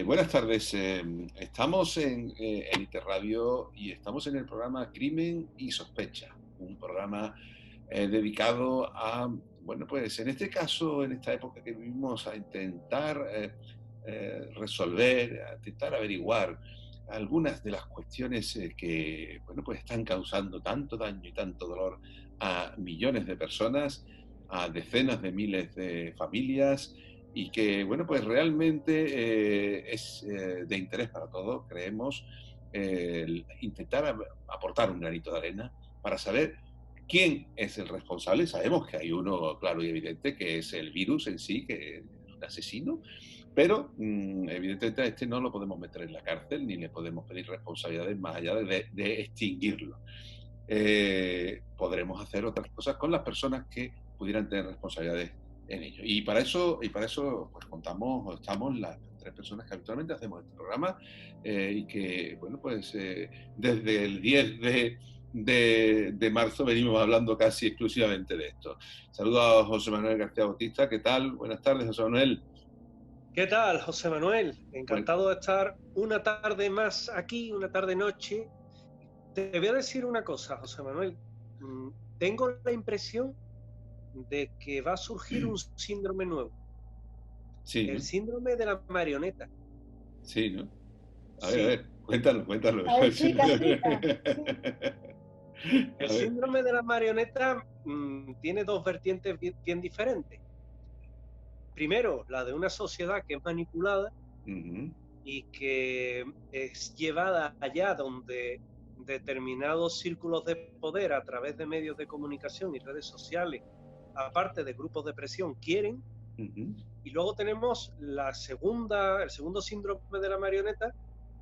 Buenas tardes. Estamos en Interradio y estamos en el programa Crimen y Sospecha, un programa dedicado a, bueno, pues en este caso, en esta época que vivimos, a intentar resolver, a intentar averiguar algunas de las cuestiones que, bueno, pues están causando tanto daño y tanto dolor a millones de personas, a decenas de miles de familias y que, bueno, pues realmente es de interés para todos, creemos, intentar aportar un granito de arena para saber quién es el responsable. Sabemos que hay uno claro y evidente, que es el virus en sí, que es un asesino, pero evidentemente a este no lo podemos meter en la cárcel ni le podemos pedir responsabilidades más allá de extinguirlo. Podremos hacer otras cosas con las personas que pudieran tener responsabilidades en ello. Y para eso pues estamos las tres personas que habitualmente hacemos este programa y que, bueno, pues desde el 10 de marzo venimos hablando casi exclusivamente de esto. Saludo a José Manuel García Bautista. ¿Qué tal? Buenas tardes, José Manuel. ¿Qué tal, José Manuel? Bueno, Encantado de estar una tarde más aquí, una tarde-noche. Te voy a decir una cosa, José Manuel. Tengo la impresión de que va a surgir un síndrome nuevo, sí, el ¿no? síndrome de la marioneta. Sí, ¿no? A Sí, ver, cuéntalo, cuéntalo. A ver, explica, explica. el A ver. síndrome de la marioneta tiene dos vertientes bien diferentes. Primero, la de una sociedad que es manipulada Ujú. y que es llevada allá donde determinados círculos de poder a través de medios de comunicación y redes sociales, aparte de grupos de presión, quieren. Ujú. Y luego tenemos el segundo síndrome de la marioneta,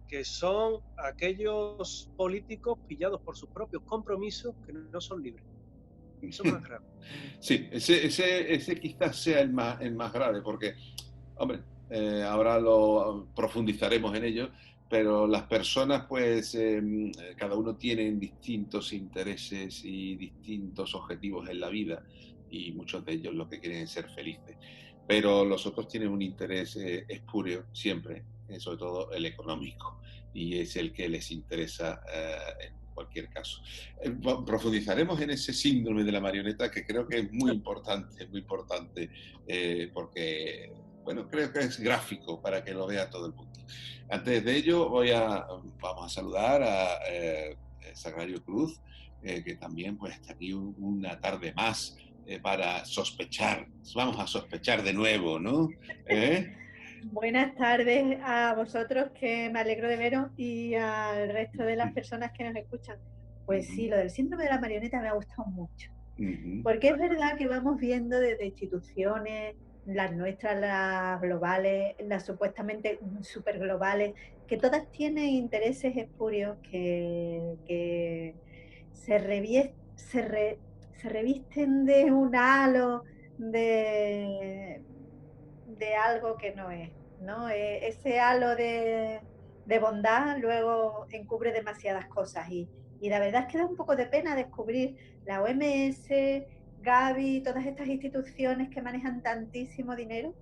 que son aquellos políticos pillados por sus propios compromisos que no son libres. Eso es más grave. Sí, ese quizás sea el más grave, porque, hombre, ahora lo profundizaremos en ello, pero las personas, pues, cada uno tiene distintos intereses y distintos objetivos en la vida, y muchos de ellos lo que quieren es ser felices. Pero los otros tienen un interés espúreo siempre, sobre todo el económico, y es el que les interesa en cualquier caso. Profundizaremos en ese síndrome de la marioneta, que creo que es muy importante, porque, bueno, creo que es gráfico para que lo vea todo el mundo. Antes de ello, vamos a saludar a Sagrario Cruz, que también pues, está aquí una tarde más para sospechar. Vamos a sospechar de nuevo, ¿no? ¿Eh? Buenas tardes a vosotros, que me alegro de veros, y al resto de las personas que nos escuchan. Pues sí, lo del síndrome de la marioneta me ha gustado mucho, porque es verdad que vamos viendo desde instituciones, las nuestras, las globales, las supuestamente super globales, que todas tienen intereses espurios que se revisten de un halo de algo que no es, ¿no? Ese halo de bondad luego encubre demasiadas cosas y la verdad es que da un poco de pena descubrir la OMS, Gavi, todas estas instituciones que manejan tantísimo dinero,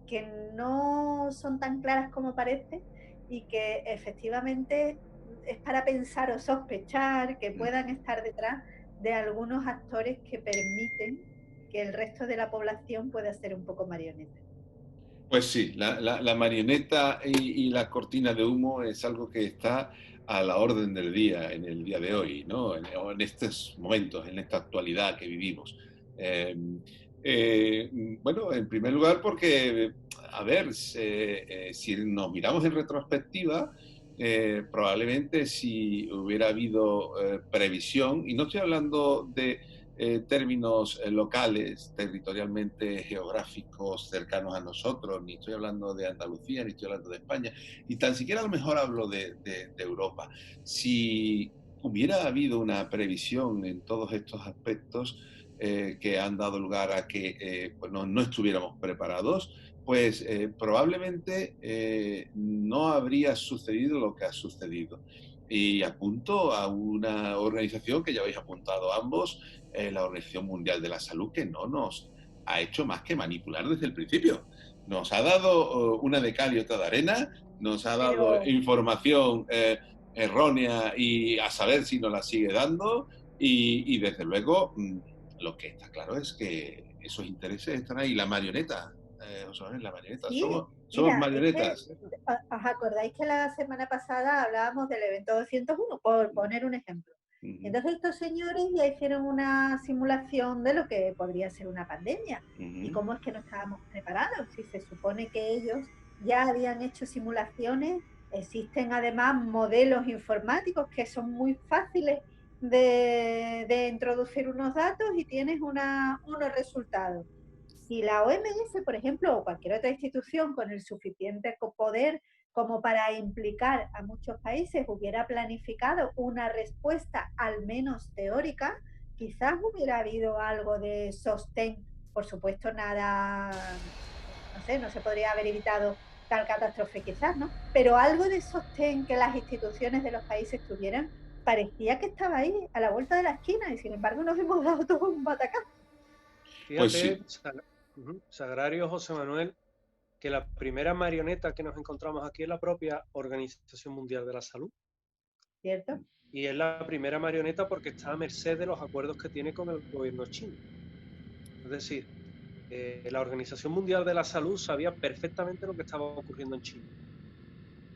que no son tan claras como parece y que efectivamente es para pensar o sospechar que puedan estar detrás de algunos actores que permiten que el resto de la población pueda ser un poco marioneta. Pues sí, la marioneta y la cortina de humo es algo que está a la orden del día en el día de hoy, ¿no? O en estos momentos, en esta actualidad que vivimos. Eh, bueno, en primer lugar porque, a ver, si nos miramos en retrospectiva, probablemente si hubiera habido previsión, y no estoy hablando de términos locales, territorialmente geográficos cercanos a nosotros, ni estoy hablando de Andalucía, ni estoy hablando de España, y tan siquiera a lo mejor hablo de Europa. Si hubiera habido una previsión en todos estos aspectos que han dado lugar a que bueno, no estuviéramos preparados, pues probablemente no habría sucedido lo que ha sucedido. Y apunto a una organización que ya habéis apuntado ambos, la Organización Mundial de la Salud, que no nos ha hecho más que manipular desde el principio. Nos ha dado una de cal y otra de arena, nos ha dado Pero información errónea y a saber si nos la sigue dando y desde luego lo que está claro es que esos intereses están ahí. La marioneta, la marioneta, sí, somos mira, es que marionetas. os acordáis que la semana pasada hablábamos del evento 201, por poner un ejemplo. Entonces estos señores ya hicieron una simulación de lo que podría ser una pandemia y cómo es que no estábamos preparados. Si se supone que ellos ya habían hecho simulaciones, existen además modelos informáticos que son muy fáciles de introducir unos datos y tienes unos resultados. Si la OMS, por ejemplo, o cualquier otra institución con el suficiente poder como para implicar a muchos países hubiera planificado una respuesta al menos teórica, quizás hubiera habido algo de sostén. Por supuesto, nada, no sé, no se podría haber evitado tal catástrofe quizás, ¿no? Pero algo de sostén que las instituciones de los países tuvieran parecía que estaba ahí, a la vuelta de la esquina, y sin embargo nos hemos dado todo un batacazo. Pues Fíjate, sí. Sagrario José Manuel, que la primera marioneta que nos encontramos aquí es la propia Organización Mundial de la Salud. ¿Cierto? Y es la primera marioneta porque está a merced de los acuerdos que tiene con el gobierno chino. Es decir, la Organización Mundial de la Salud sabía perfectamente lo que estaba ocurriendo en China.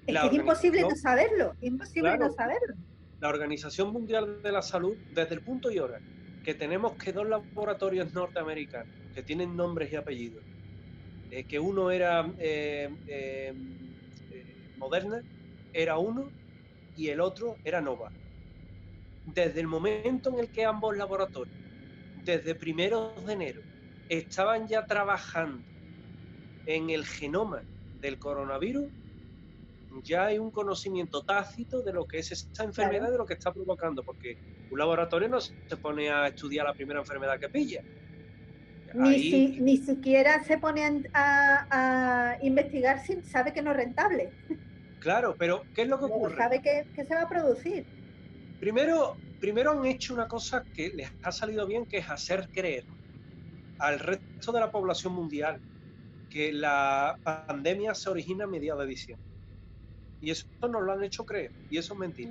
Es que es imposible no saberlo, imposible no saberlo. La Organización Mundial de la Salud, desde el punto y hora que tenemos que 2 laboratorios norteamericanos que tienen nombres y apellidos, que uno era Moderna, era uno, y el otro era Nova. Desde el momento en el que ambos laboratorios, desde primeros de enero, estaban ya trabajando en el genoma del coronavirus, ya hay un conocimiento tácito de lo que es esta enfermedad, claro, de lo que está provocando, porque un laboratorio no se pone a estudiar la primera enfermedad que pilla. Ni siquiera se pone a investigar si sabe que no es rentable. Claro, pero ¿qué es lo que ocurre? Sabe que se va a producir. Primero han hecho una cosa que les ha salido bien, que es hacer creer al resto de la población mundial que la pandemia se origina a mediados de diciembre. Y eso nos lo han hecho creer, y eso es mentira.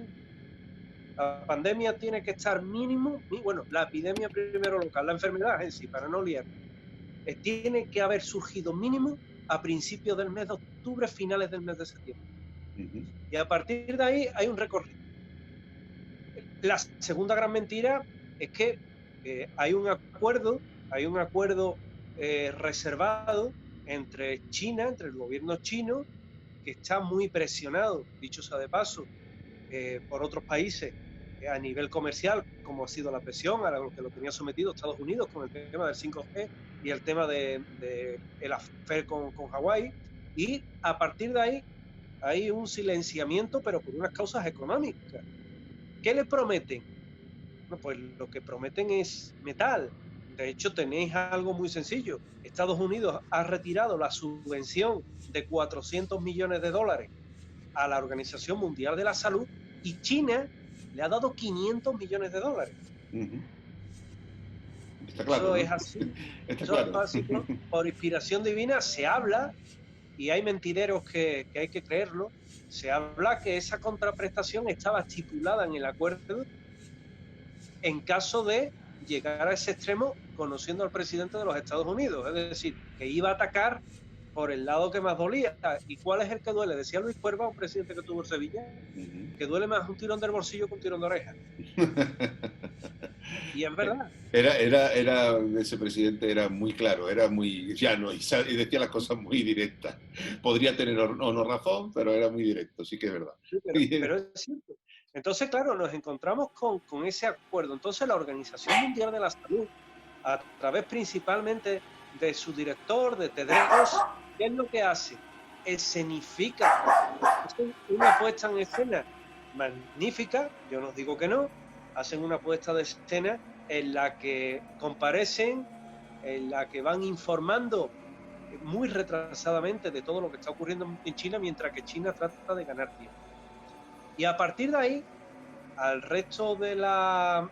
La pandemia tiene que estar mínimo, bueno, la epidemia primero local, la enfermedad en sí, para no liar, tiene que haber surgido mínimo a principios del mes de octubre, finales del mes de septiembre. Y a partir de ahí hay un recorrido. La segunda gran mentira es que hay un acuerdo reservado entre China, entre el gobierno chino, que está muy presionado, dicho sea de paso, por otros países a nivel comercial, como ha sido la presión a lo que lo tenía sometido Estados Unidos con el tema del 5G y el tema del affair con Hawái, y a partir de ahí hay un silenciamiento, pero por unas causas económicas. ¿Qué le prometen? Bueno, pues lo que prometen es metal. De hecho, tenéis algo muy sencillo. Estados Unidos ha retirado la subvención de 400 millones de dólares a la Organización Mundial de la Salud y China le ha dado 500 millones de dólares. Está claro, eso, ¿no?, es así. Está eso, claro. básico. Por inspiración divina se habla, y hay mentireros que hay que creerlo, se habla que esa contraprestación estaba estipulada en el acuerdo en caso de llegar a ese extremo, conociendo al presidente de los Estados Unidos, es decir, que iba a atacar por el lado que más dolía. ¿Y cuál es el que duele? Decía Luis Cuerva, un presidente que tuvo en Sevilla, que duele más un tirón del bolsillo que un tirón de oreja. Y es verdad. Ese presidente era muy claro, era muy llano y decía las cosas muy directas. Podría tener o no razón, pero era muy directo, sí que es verdad. Sí, pero es cierto. Entonces, claro, nos encontramos con ese acuerdo. Entonces, la Organización Mundial de la Salud, a través principalmente de su director, de Tedros, ¿qué es lo que hace? Escenifica. Es una puesta en escena magnífica, yo no digo que no, hacen una puesta de escena en la que comparecen, en la que van informando muy retrasadamente de todo lo que está ocurriendo en China, mientras que China trata de ganar tiempo. Y a partir de ahí, al resto de la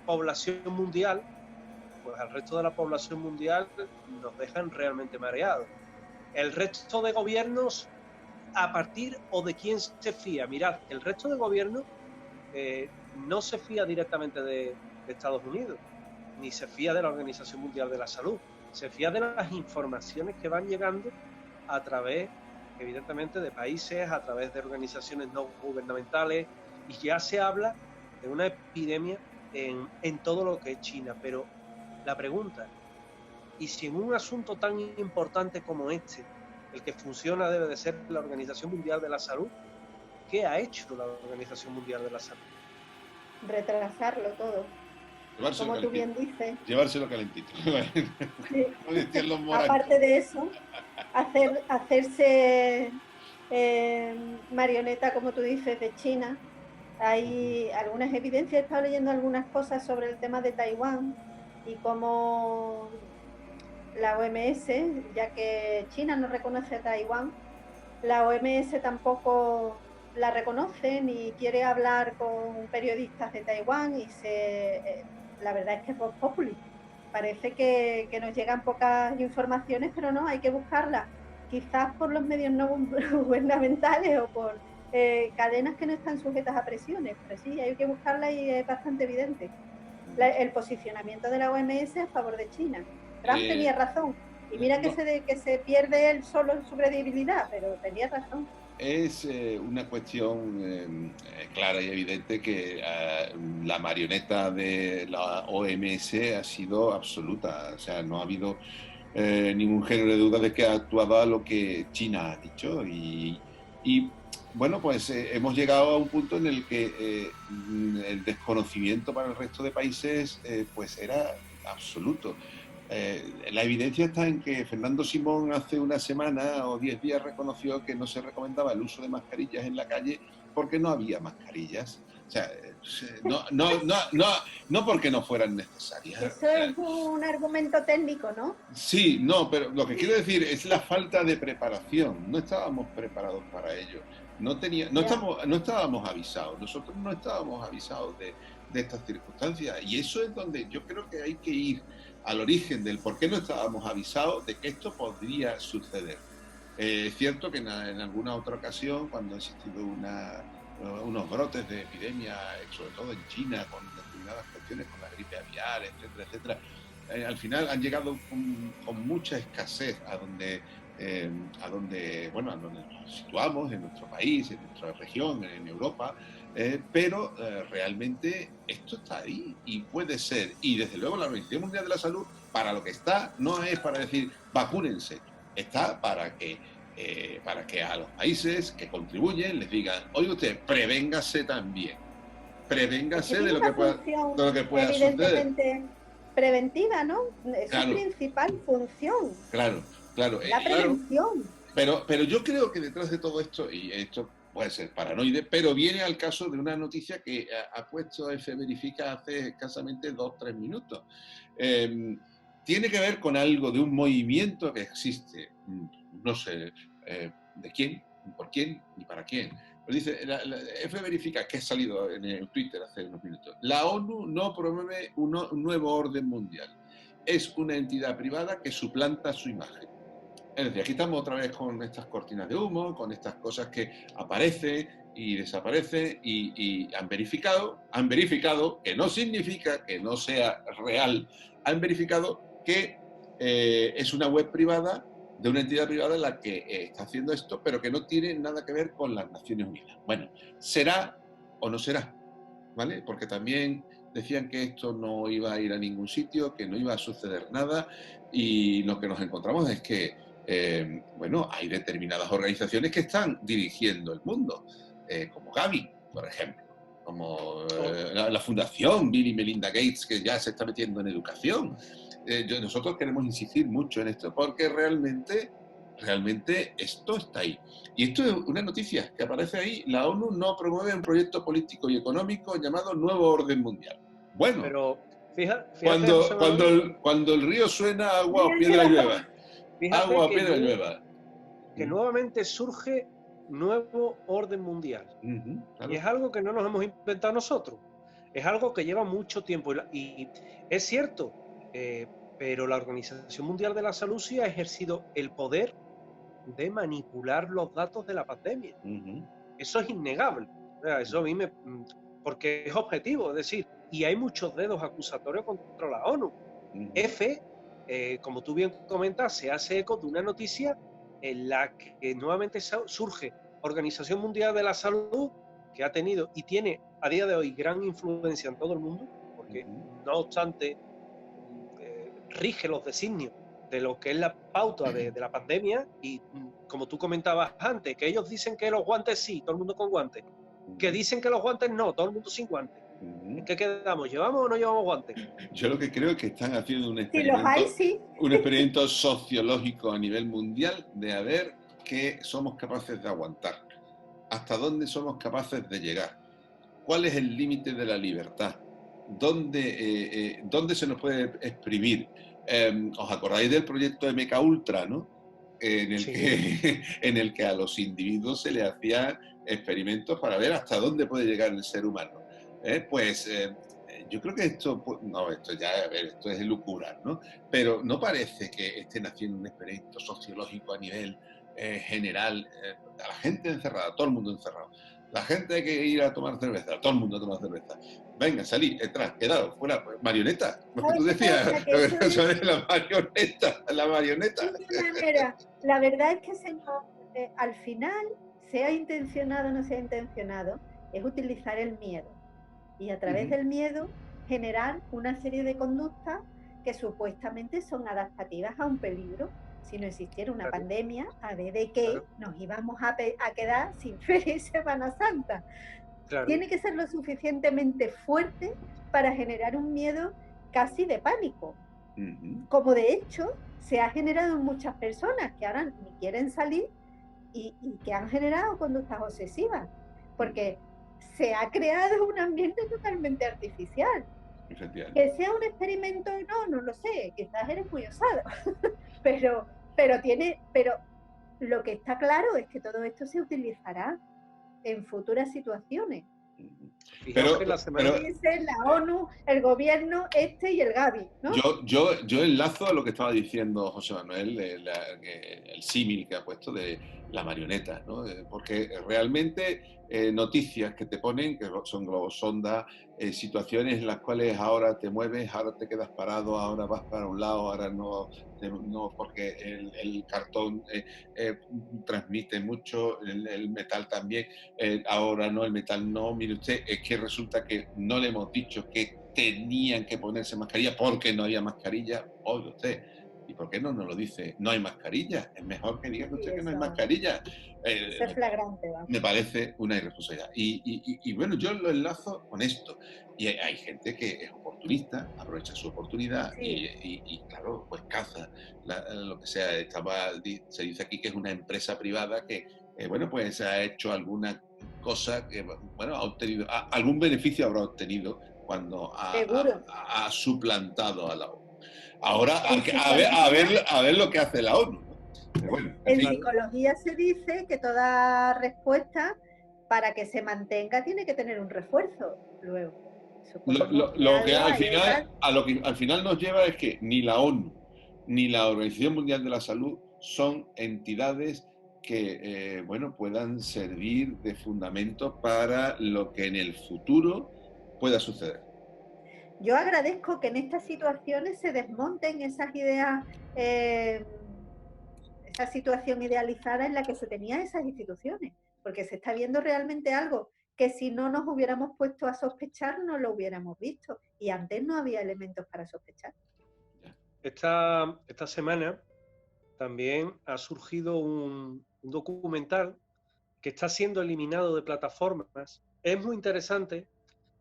población mundial, pues al resto de la población mundial nos dejan realmente mareados. El resto de gobiernos, a partir o de quién se fía. Mirad, el resto de gobiernos no se fía directamente de Estados Unidos, ni se fía de la Organización Mundial de la Salud. Se fía de las informaciones que van llegando a través, evidentemente, de países, a través de organizaciones no gubernamentales, y ya se habla de una epidemia en todo lo que es China. Pero la pregunta, ¿y si en un asunto tan importante como este, el que funciona debe de ser la Organización Mundial de la Salud, qué ha hecho la Organización Mundial de la Salud? Retrasarlo todo. Llevárselo Como tú bien calentito. dices. Llevárselo calentito. Sí. Como decían los morancos. Aparte de eso, hacerse marioneta, como tú dices, de China. Hay algunas evidencias, he estado leyendo algunas cosas sobre el tema de Taiwán y cómo la OMS, ya que China no reconoce a Taiwán, la OMS tampoco la reconoce ni quiere hablar con periodistas de Taiwán, y la verdad es que es Vox Populi. Parece que nos llegan pocas informaciones, pero no, hay que buscarlas. Quizás por los medios no gubernamentales o por cadenas que no están sujetas a presiones, pero sí, hay que buscarla y es bastante evidente. El posicionamiento de la OMS a favor de China. Trump tenía razón. Y mira que se pierde él solo en su credibilidad, pero tenía razón. Es una cuestión clara y evidente que la marioneta de la OMS ha sido absoluta. O sea, no ha habido ningún género de duda de que ha actuado a lo que China ha dicho. Y bueno, pues hemos llegado a un punto en el que el desconocimiento para el resto de países pues era absoluto. La evidencia está en que Fernando Simón hace una semana o 10 días reconoció que no se recomendaba el uso de mascarillas en la calle porque no había mascarillas. O sea, no porque no fueran necesarias. Eso es un argumento técnico, ¿no? Sí, no, pero lo que quiero decir es la falta de preparación. No estábamos preparados para ello. No estábamos avisados. Nosotros no estábamos avisados de estas circunstancias. Y eso es donde yo creo que hay que ir al origen del por qué no estábamos avisados de que esto podría suceder. Es cierto que en alguna otra ocasión, cuando ha existido unos brotes de epidemia, sobre todo en China, con determinadas cuestiones, con la gripe aviar, etcétera, etcétera, al final han llegado con mucha escasez a donde nos situamos, en nuestro país, en nuestra región, en Europa, pero realmente esto está ahí y puede ser. Y desde luego la Organización Mundial de la Salud, para lo que está, no es para decir vacúnense, está para que a los países que contribuyen les digan, oye usted, prevéngase también, prevéngase de lo que pueda suceder. Preventiva, ¿no? Es su principal función. Claro. La prevención. Pero yo creo que detrás de todo esto, y esto puede ser paranoide, pero viene al caso de una noticia que ha puesto F Verifica hace escasamente 2-3 minutos. Tiene que ver con algo de un movimiento que existe, no sé de quién, por quién, ni para quién. Pero dice, la F Verifica, que ha salido en el Twitter hace unos minutos, la ONU no promueve un nuevo orden mundial. Es una entidad privada que suplanta su imagen. Es decir, aquí estamos otra vez con estas cortinas de humo, con estas cosas que aparecen y desaparecen y han verificado, que no significa que no sea real, han verificado que es una web privada de una entidad privada la que está haciendo esto, pero que no tiene nada que ver con las Naciones Unidas. Bueno, ¿será o no será? ¿Vale? Porque también decían que esto no iba a ir a ningún sitio, que no iba a suceder nada, y lo que nos encontramos es que hay determinadas organizaciones que están dirigiendo el mundo, como Gavi, por ejemplo, como la Fundación Bill y Melinda Gates, que ya se está metiendo en educación. Nosotros queremos insistir mucho en esto, porque realmente esto está ahí. Y esto es una noticia que aparece ahí. La ONU no promueve un proyecto político y económico llamado Nuevo Orden Mundial. Bueno, pero fíjate, cuando el río suena, agua o piedra llueva. Agua o piedra llueva. Que nuevamente surge nuevo orden mundial. Claro. Y es algo que no nos hemos inventado nosotros. Es algo que lleva mucho tiempo. Y es cierto, pero la Organización Mundial de la Salud sí ha ejercido el poder de manipular los datos de la pandemia. Ujú. Eso es innegable. O sea, eso a mí porque es objetivo, es decir, y hay muchos dedos acusatorios contra la ONU. Ujú. EFE, como tú bien comentas, se hace eco de una noticia en la que nuevamente surge Organización Mundial de la Salud, que ha tenido y tiene a día de hoy gran influencia en todo el mundo, porque no obstante rige los designios de lo que es la pauta de la pandemia y como tú comentabas antes, que ellos dicen que los guantes sí, todo el mundo con guantes, que dicen que los guantes no, todo el mundo sin guantes. ¿En qué quedamos? ¿Llevamos o no llevamos guantes? Yo lo que creo es que están haciendo Si los hay, sí. un experimento sociológico a nivel mundial de a ver qué somos capaces de aguantar, hasta dónde somos capaces de llegar, cuál es el límite de la libertad, dónde se nos puede exprimir. ¿Os acordáis del proyecto MK Ultra, ¿no? En el, Sí. en el que a los individuos se les hacían experimentos para ver hasta dónde puede llegar el ser humano. Yo creo que esto es elucubrar, ¿no? Pero no parece que estén haciendo un experimento sociológico a nivel general, a la gente encerrada, todo el mundo encerrado. La gente hay que ir a tomar cerveza, todo el mundo a tomar cerveza. Venga, salí, detrás, quedado, fuera, marioneta. Lo que tú decías, sobre la marioneta. La verdad es que al final, sea intencionado o no sea intencionado, es utilizar el miedo. Y a través del miedo generar una serie de conductas que supuestamente son adaptativas a un peligro. Si no existiera una pandemia, a ver de qué nos íbamos a quedar sin Feria y Semana Santa. Tiene que ser lo suficientemente fuerte para generar un miedo casi de pánico. Como de hecho se ha generado en muchas personas que ahora ni quieren salir y que han generado conductas obsesivas. Porque se ha creado un ambiente totalmente artificial. Que sea un experimento o no lo sé, quizás eres muy osado, pero lo que está claro es que todo esto se utilizará en futuras situaciones. Pero la ONU, el gobierno, y el Gavi, ¿no? Yo enlazo a lo que estaba diciendo José Manuel, el símil que ha puesto de la marioneta, ¿no? Porque realmente noticias que te ponen, que son globosonda, situaciones en las cuales ahora te mueves, ahora te quedas parado, ahora vas para un lado, ahora no porque el cartón transmite mucho, el metal también, ahora no, el metal no. Mire usted, es que resulta que no le hemos dicho que tenían que ponerse mascarilla porque no había mascarilla. Oye usted, ¿y por qué no nos lo dice? No hay mascarilla. Es mejor que diga usted que no hay mascarilla. Eso es flagrante, ¿va? Me parece una irresponsabilidad. Y bueno, yo lo enlazo con esto. Y hay gente que es oportunista, aprovecha su oportunidad y claro, pues caza lo que sea. Se dice aquí que es una empresa privada que, bueno, pues ha hecho alguna cosa que, bueno, ha obtenido, algún beneficio habrá obtenido cuando ha suplantado a la ONU. Ahora, a ver lo que hace la ONU, ¿no? Bueno, en psicología se dice que toda respuesta, para que se mantenga, tiene que tener un refuerzo luego. Lo que al final nos lleva es que ni la ONU ni la Organización Mundial de la Salud son entidades que bueno, puedan servir de fundamento para lo que en el futuro pueda suceder. Yo agradezco que en estas situaciones se desmonten esas ideas, esa situación idealizada en la que se tenían esas instituciones, porque se está viendo realmente algo que si no nos hubiéramos puesto a sospechar no lo hubiéramos visto, y antes no había elementos para sospechar. Esta semana también ha surgido un documental que está siendo eliminado de plataformas. Es muy interesante.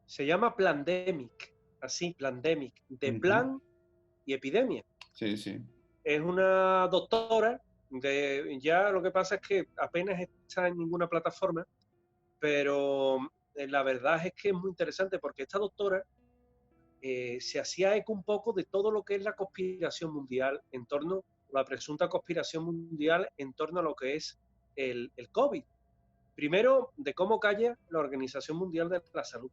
Se llama Plandemic, así, Plandemic, de plan y epidemia. Sí, sí. Es una doctora, ya lo que pasa es que apenas está en ninguna plataforma, pero la verdad es que es muy interesante porque esta doctora se hacía eco un poco de todo lo que es la conspiración mundial en torno, la presunta conspiración mundial en torno a lo que es el COVID. Primero, de cómo calla la Organización Mundial de la Salud.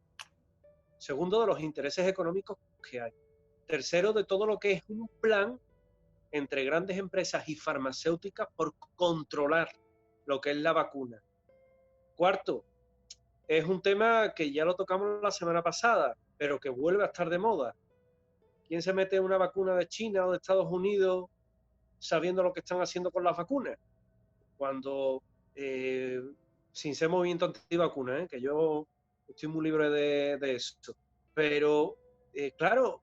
Segundo, de los intereses económicos que hay. Tercero, de todo lo que es un plan entre grandes empresas y farmacéuticas por controlar lo que es la vacuna. Cuarto, es un tema que ya lo tocamos la semana pasada, pero que vuelve a estar de moda. ¿Quién se mete una vacuna de China o de Estados Unidos sabiendo lo que están haciendo con las vacunas? Cuando, sin ser movimiento antivacuna, que yo estoy muy libre de eso, pero claro,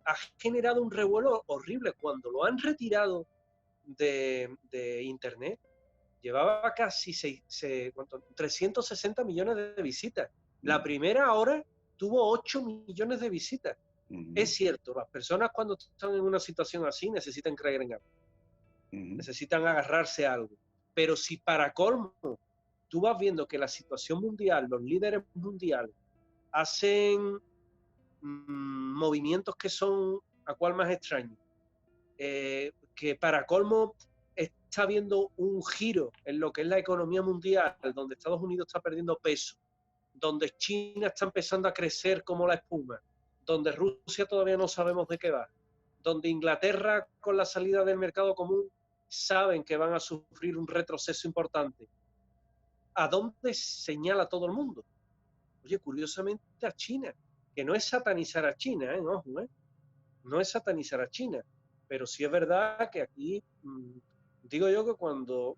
ha generado un revuelo horrible. Cuando lo han retirado de internet, llevaba casi 360 millones de visitas. La primera hora tuvo 8 millones de visitas. Es cierto, las personas cuando están en una situación así necesitan creer en algo, necesitan agarrarse a algo. Pero si para colmo tú vas viendo que la situación mundial, los líderes mundiales hacen movimientos que son a cual más extraños, que para colmo está habiendo un giro en lo que es la economía mundial, donde Estados Unidos está perdiendo peso, donde China está empezando a crecer como la espuma, donde Rusia todavía no sabemos de qué va, donde Inglaterra con la salida del mercado común saben que van a sufrir un retroceso importante. ¿A dónde señala todo el mundo? Oye, curiosamente a China, que no es satanizar a China, no es satanizar a China, pero sí es verdad que aquí, digo yo que cuando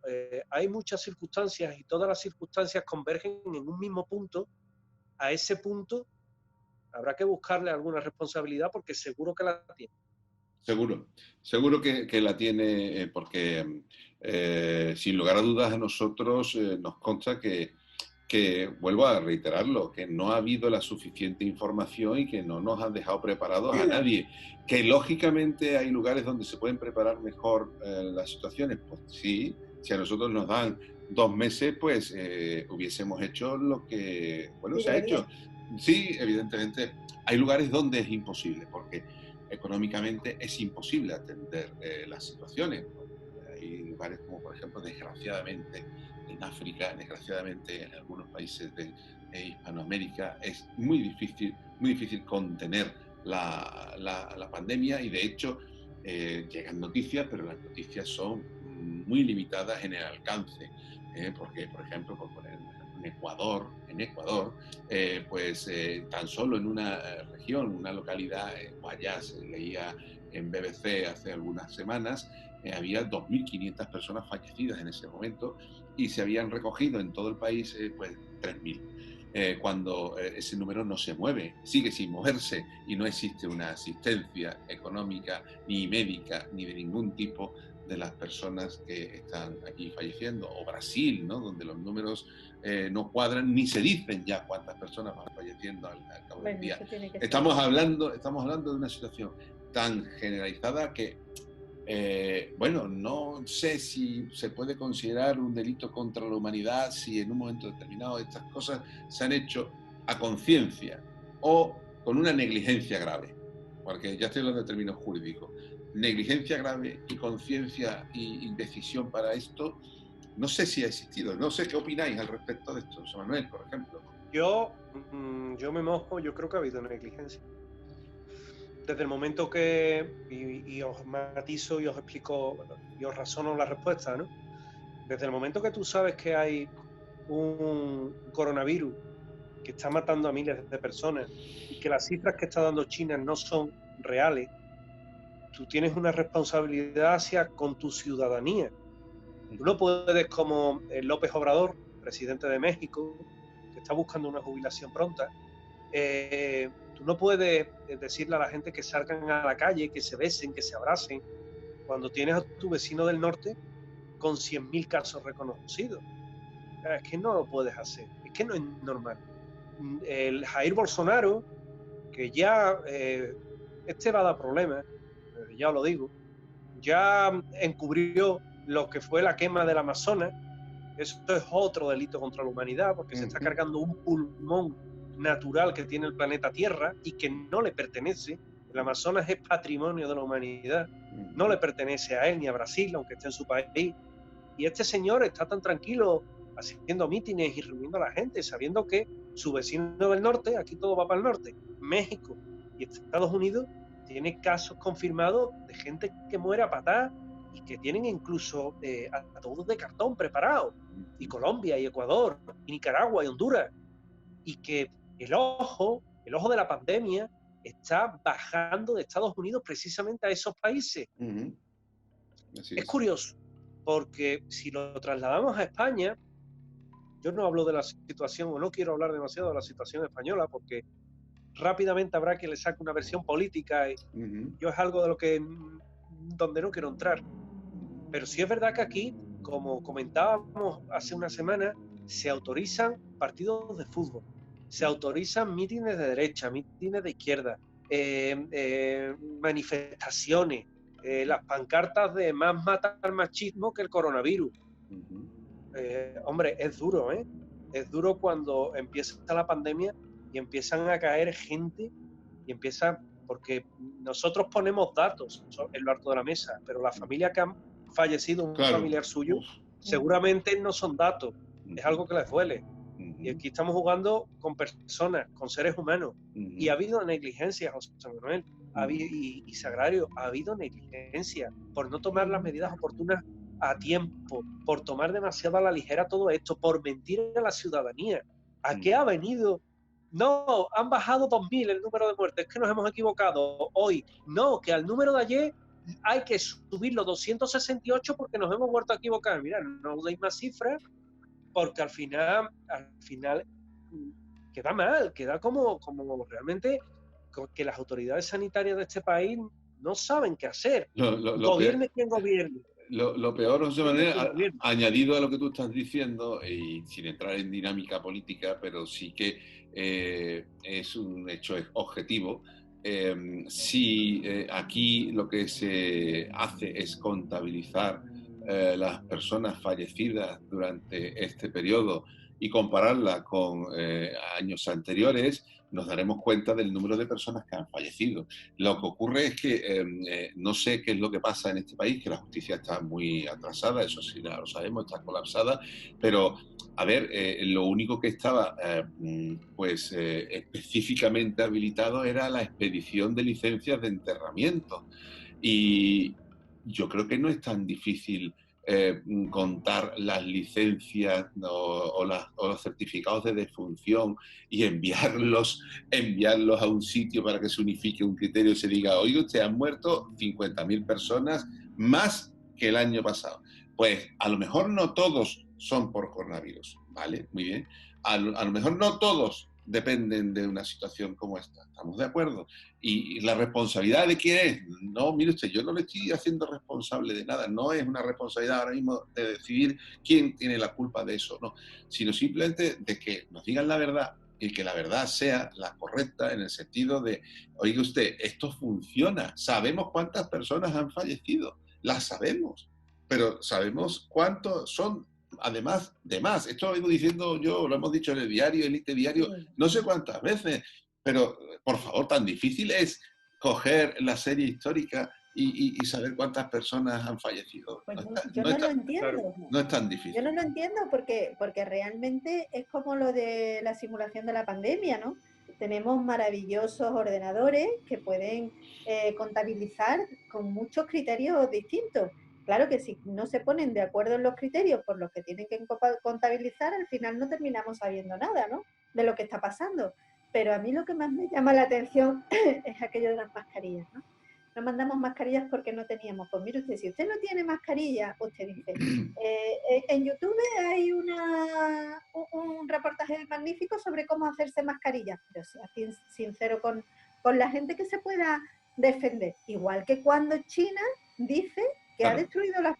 hay muchas circunstancias y todas las circunstancias convergen en un mismo punto, a ese punto habrá que buscarle alguna responsabilidad porque seguro que la tiene. Seguro que la tiene, porque sin lugar a dudas a nosotros nos consta que, vuelvo a reiterarlo, que no ha habido la suficiente información y que no nos han dejado preparados a nadie. Que lógicamente hay lugares donde se pueden preparar mejor las situaciones. Pues sí, si a nosotros nos dan 2 meses, pues hubiésemos hecho lo que, bueno, se ha hecho. Sí, evidentemente hay lugares donde es imposible, porque económicamente es imposible atender las situaciones. Hay lugares como, por ejemplo, desgraciadamente en África, desgraciadamente en algunos países de Hispanoamérica, es muy difícil contener la pandemia y de hecho llegan noticias, pero las noticias son muy limitadas en el alcance, porque, por ejemplo, por poner en Ecuador, tan solo en una región, una localidad, Guayas, leía en BBC hace algunas semanas, había 2.500 personas fallecidas en ese momento y se habían recogido en todo el país pues 3.000. Cuando ese número no se mueve, sigue sin moverse y no existe una asistencia económica ni médica ni de ningún tipo de las personas que están aquí falleciendo, o Brasil, ¿no? Donde los números no cuadran, ni se dicen ya cuántas personas van falleciendo al cabo del día. Estamos hablando de una situación tan generalizada que, bueno, no sé si se puede considerar un delito contra la humanidad si en un momento determinado estas cosas se han hecho a conciencia o con una negligencia grave, porque ya estoy hablando de términos jurídicos. Negligencia grave y conciencia y indecisión para esto, no sé si ha existido. No sé qué opináis al respecto de esto, José Manuel, por ejemplo. Yo me mojo, yo creo que ha habido negligencia. Desde el momento que, y os matizo y os explico y os razono la respuesta, ¿no? Desde el momento que tú sabes que hay un coronavirus que está matando a miles de personas y que las cifras que está dando China no son reales, tú tienes una responsabilidad con tu ciudadanía. Tú no puedes, como López Obrador, presidente de México, que está buscando una jubilación pronta, tú no puedes decirle a la gente que salgan a la calle, que se besen, que se abracen, cuando tienes a tu vecino del norte con 100.000 casos reconocidos. Es que no lo puedes hacer, es que no es normal. El Jair Bolsonaro, que ya este va a dar problemas, ya lo digo, ya encubrió lo que fue la quema del Amazonas. Eso es otro delito contra la humanidad, porque se está cargando un pulmón natural que tiene el planeta Tierra y que no le pertenece. El Amazonas es patrimonio de la humanidad, no le pertenece a él ni a Brasil, aunque esté en su país. Y este señor está tan tranquilo haciendo mítines y reuniendo a la gente, sabiendo que su vecino del norte, aquí todo va para el norte, México y Estados Unidos, tiene casos confirmados de gente que muere a patadas y que tienen incluso ataúdes de cartón preparados, y Colombia, y Ecuador, y Nicaragua, y Honduras, y que el ojo de la pandemia está bajando de Estados Unidos precisamente a esos países. Así Es es. curioso, porque si lo trasladamos a España, yo no hablo de la situación, o no quiero hablar demasiado de la situación española, porque rápidamente habrá quien le saque una versión política, y yo es algo de lo que donde no quiero entrar. Pero sí es verdad que aquí, como comentábamos hace una semana, se autorizan partidos de fútbol, se autorizan mítines de derecha, mítines de izquierda, manifestaciones, las pancartas de más matar machismo que el coronavirus. Hombre, es duro, ¿eh? Es duro cuando empieza la pandemia y empiezan a caer gente y porque nosotros ponemos datos en lo alto de la mesa, pero la familia que ha fallecido, un familiar suyo, seguramente no son datos, es algo que les duele. Y aquí estamos jugando con personas, con seres humanos, y ha habido negligencia, José Manuel, y Sagrario, ha habido negligencia por no tomar las medidas oportunas a tiempo, por tomar demasiado a la ligera todo esto, por mentir a la ciudadanía. ¿A qué ha venido? No, han bajado 2.000 el número de muertes, es que nos hemos equivocado hoy. No, que al número de ayer hay que subirlo 268 porque nos hemos vuelto a equivocar. Mira, no deis más cifras, porque al final queda mal, queda como realmente que las autoridades sanitarias de este país no saben qué hacer. Gobierne quien gobierne. Lo peor, José Manuel, añadido a lo que tú estás diciendo, y sin entrar en dinámica política, pero sí que es un hecho objetivo. Si aquí lo que se hace es contabilizar las personas fallecidas durante este periodo y compararla con años anteriores, nos daremos cuenta del número de personas que han fallecido. Lo que ocurre es que no sé qué es lo que pasa en este país, que la justicia está muy atrasada, eso sí lo sabemos, está colapsada, pero a ver, lo único que estaba específicamente habilitado era la expedición de licencias de enterramiento. Y yo creo que no es tan difícil contar las licencias o los certificados de defunción y enviarlos a un sitio para que se unifique un criterio y se diga, oye, usted han muerto 50.000 personas más que el año pasado. Pues a lo mejor no todos son por coronavirus, ¿vale? Muy bien. A lo mejor no todos dependen de una situación como esta. ¿Estamos de acuerdo? ¿Y la responsabilidad de quién es? No, mire usted, yo no le estoy haciendo responsable de nada. No es una responsabilidad ahora mismo de decidir quién tiene la culpa de eso, no. Sino simplemente de que nos digan la verdad y que la verdad sea la correcta en el sentido de, oiga usted, esto funciona. Sabemos cuántas personas han fallecido. Las sabemos. Pero sabemos cuántos son además de más. Esto lo vengo diciendo yo, lo hemos dicho en el diario, el Elite Diario, no sé cuántas veces, pero por favor, tan difícil es coger la serie histórica y saber cuántas personas han fallecido. Pues yo no lo entiendo. No es tan difícil. Yo no lo entiendo porque realmente es como lo de la simulación de la pandemia, ¿no? Tenemos maravillosos ordenadores que pueden contabilizar con muchos criterios distintos. Claro que si no se ponen de acuerdo en los criterios por los que tienen que contabilizar, al final no terminamos sabiendo nada, ¿no? De lo que está pasando. Pero a mí lo que más me llama la atención es aquello de las mascarillas, ¿no? No mandamos mascarillas porque no teníamos. Pues mire usted, si usted no tiene mascarilla, usted dice, en YouTube hay un reportaje magnífico sobre cómo hacerse mascarillas, pero sea sincero con la gente que se pueda defender. Igual que cuando China dice que ha destruido las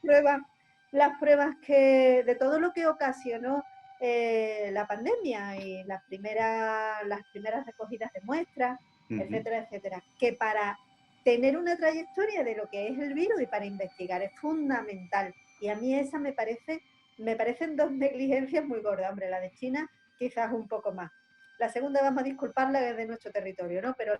pruebas que de todo lo que ocasionó la pandemia y las primeras recogidas de muestras, etcétera, etcétera, que para tener una trayectoria de lo que es el virus y para investigar es fundamental. Y a mí esa me parecen dos negligencias muy gordas. Hombre, la de China quizás un poco más. La segunda vamos a disculparla desde nuestro territorio, ¿no? Pero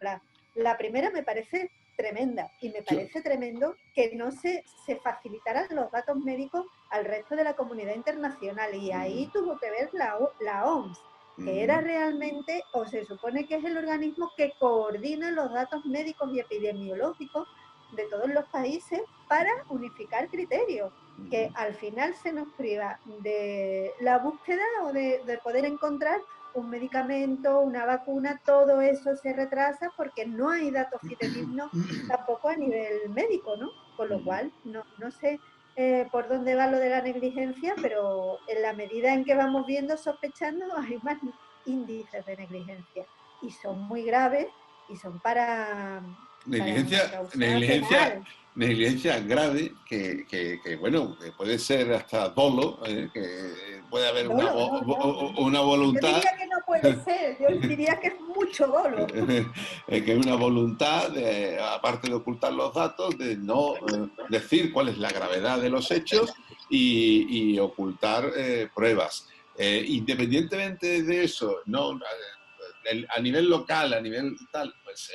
la primera me parece tremenda y me parece tremendo que no se facilitaran los datos médicos al resto de la comunidad internacional y ahí tuvo que ver la OMS. que era realmente, o se supone que es el organismo que coordina los datos médicos y epidemiológicos de todos los países para unificar criterios, que al final se nos priva de la búsqueda o de poder encontrar un medicamento, una vacuna, todo eso se retrasa porque no hay datos fidedignos tampoco a nivel médico, ¿no? Con lo cual, no sé por dónde va lo de la negligencia, pero en la medida en que vamos viendo, sospechando, hay más índices de negligencia y son muy graves y son para una causa penal. Negligencia grave bueno, que puede ser hasta dolo, que puede haber una voluntad. Yo diría que no puede ser, yo diría que es mucho dolo. Que es una voluntad, aparte de ocultar los datos, de no decir cuál es la gravedad de los hechos y ocultar pruebas. Independientemente de eso, no a nivel local, a nivel tal, pues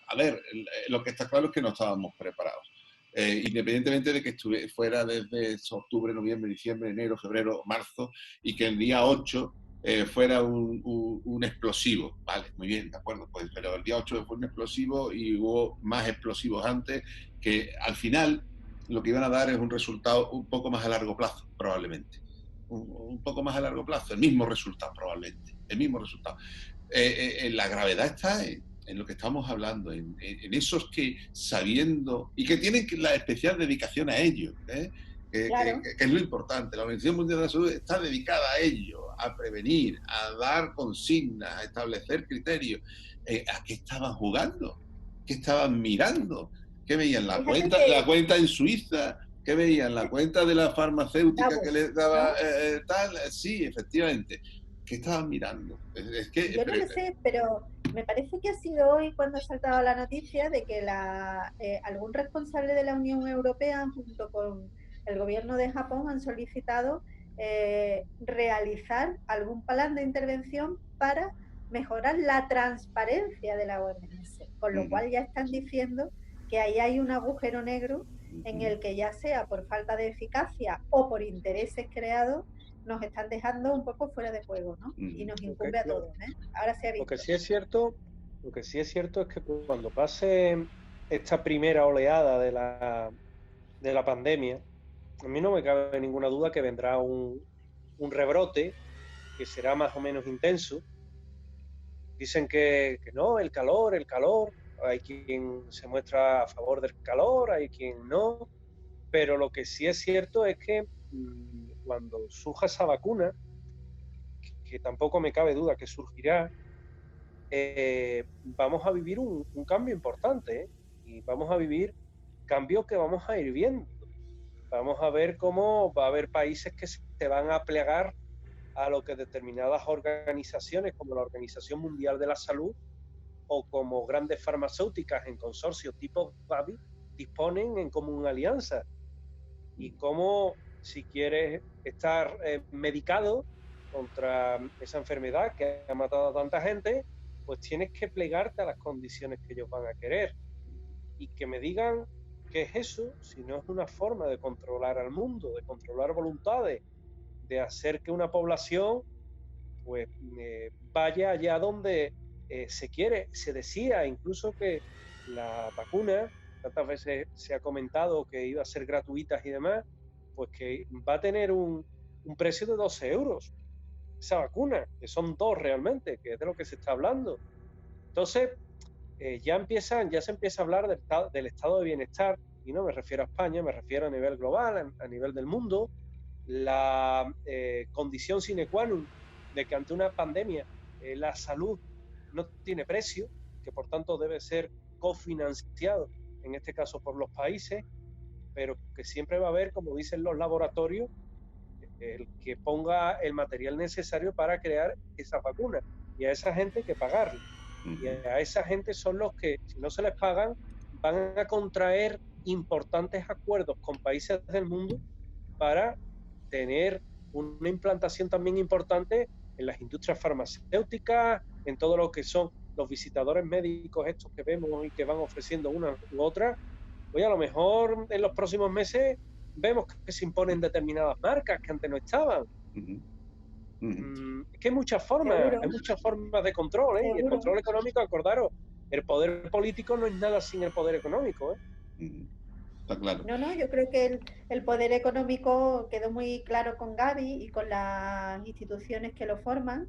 a ver, lo que está claro es que no estábamos preparados. Independientemente de que fuera desde octubre, noviembre, diciembre, enero, febrero, marzo, y que el día 8 fuera un explosivo. Vale, muy bien, de acuerdo, pues, pero el día 8 fue un explosivo y hubo más explosivos antes que al final lo que iban a dar es un resultado un poco más a largo plazo, probablemente. Un poco más a largo plazo, el mismo resultado probablemente, el mismo resultado. La gravedad está en lo que estamos hablando, en esos que sabiendo y que tienen la especial dedicación a ello, Claro. que es lo importante. La Organización Mundial de la Salud está dedicada a ello, a prevenir, a dar consignas, a establecer criterios. ¿A qué estaban jugando? ¿Qué estaban mirando? ¿Qué veían? La cuenta en Suiza, ¿qué veían? La cuenta de la farmacéutica que les daba tal. Sí, efectivamente. ¿Qué estaban mirando? Yo no lo sé, pero me parece que ha sido hoy cuando ha saltado la noticia de que algún responsable de la Unión Europea junto con el gobierno de Japón han solicitado realizar algún plan de intervención para mejorar la transparencia de la OMS, con lo cual ya están diciendo que ahí hay un agujero negro en el que ya sea por falta de eficacia o por intereses creados, nos están dejando un poco fuera de juego, ¿no? Y nos incumbe a todos, ¿eh? Ahora se ha visto. Lo que sí es cierto es que cuando pase esta primera oleada de la pandemia, a mí no me cabe ninguna duda que vendrá un rebrote que será más o menos intenso. Dicen que no, el calor, hay quien se muestra a favor del calor, hay quien no, pero lo que sí es cierto es que cuando surja esa vacuna, que tampoco me cabe duda que surgirá, vamos a vivir un cambio importante, ¿eh? Y vamos a vivir cambios que vamos a ir viendo. Vamos a ver cómo va a haber países que se van a plegar a lo que determinadas organizaciones como la Organización Mundial de la Salud o como grandes farmacéuticas en consorcios tipo Gavi disponen en común alianza. Y cómo, si quieres estar medicado contra esa enfermedad que ha matado a tanta gente, pues tienes que plegarte a las condiciones que ellos van a querer. Y que me digan qué es eso, si no es una forma de controlar al mundo, de controlar voluntades, de hacer que una población pues vaya allá donde se quiere. Se decía incluso que la vacuna, tantas veces se ha comentado que iba a ser gratuitas y demás, pues que va a tener un precio de 12 euros esa vacuna, que son 2 realmente, que es de lo que se está hablando. Entonces, ya se empieza a hablar del estado de bienestar, y no me refiero a España, me refiero a nivel global, a nivel del mundo, la condición sine qua non de que ante una pandemia la salud no tiene precio, que por tanto debe ser cofinanciado, en este caso por los países, pero que siempre va a haber, como dicen los laboratorios, el que ponga el material necesario para crear esa vacuna, y a esa gente hay que pagarle. Y a esa gente son los que, si no se les pagan, van a contraer importantes acuerdos con países del mundo para tener una implantación también importante en las industrias farmacéuticas, en todo lo que son los visitadores médicos estos que vemos y que van ofreciendo una u otra. Oye, a lo mejor en los próximos meses vemos que se imponen determinadas marcas que antes no estaban. Es que Seguro, hay muchas formas de control, ¿eh? Y el seguro. control económico, acordaros, el poder político no es nada sin el poder económico, ¿eh? Está claro. No, yo creo que el poder económico quedó muy claro con Gavi y con las instituciones que lo forman,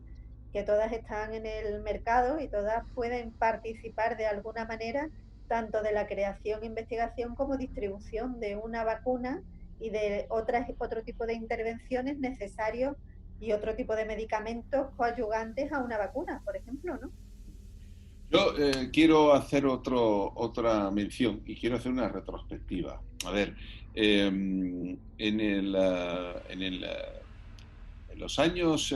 que todas están en el mercado y todas pueden participar de alguna manera tanto de la creación, investigación como distribución de una vacuna y de otro tipo de intervenciones necesarios y otro tipo de medicamentos coadyuvantes a una vacuna, por ejemplo, ¿no? Yo quiero hacer otra mención y quiero hacer una retrospectiva. A ver, en los años